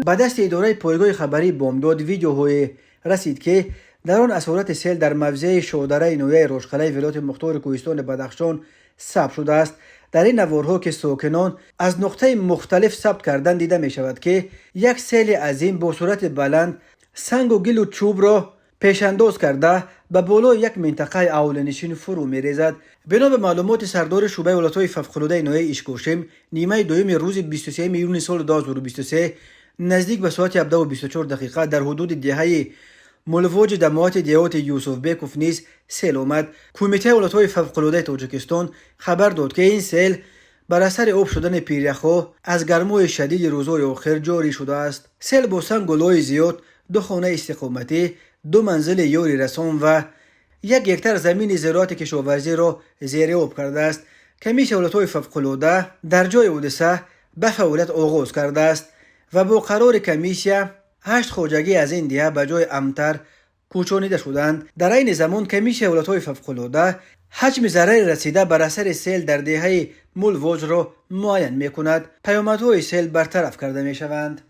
به دست اداره پایگاه خبری بامداد ویدیوهای رسید که در آن اثرات سیل در موضع شودره نویه رشقله ولایت مختار کوهستان بدخشان ثبت شده است. در این نوارها که ساکنان از نقطه مختلف ثبت کردن دیده می شود که یک سیل عظیم با صورت بلند سنگ و گل و چوب را پیشانداز کرده به بالای یک منطقه اولنشین فرو می ریزد. بنا به معلومات سردار شعبه ولایت‌های فوق‌العاده ناحیه اشکاشم، نیمه دوم روز 23 میلیون سال 2023 نزدیک به ساعت 17:24 در حدود دهه ملواج دموات دیهات یوسف بیکوف نیز سیل آمد. کمیته ولایت‌های فوق‌العاده تاجیکستان خبر داد که این سیل بر اثر آب شدن پیریخ‌ها از گرمای شدید روزهای آخر جاری شده است. سیل با سنگ و لای زیاد، 2 خانه استقامتی، 2 منزل یاری رسان و 1 هکتار زمین زراعت کشاورزی را زیر آب کرده است. کمیسیون ولایت‌های فوق‌العاده در جای حادثه به فعالیت آغاز کرده است و با قرار کمیسیون 8 خواجگی از این دیه به جای امتر کوچانیده شدند. در این زمان کمیسیون ولایت‌های فوق‌العاده حجم ضرر رسیده بر اثر سیل در دیه ملواج را معاین می‌کند. پیامدهای سیل برطرف کرده می‌شوند.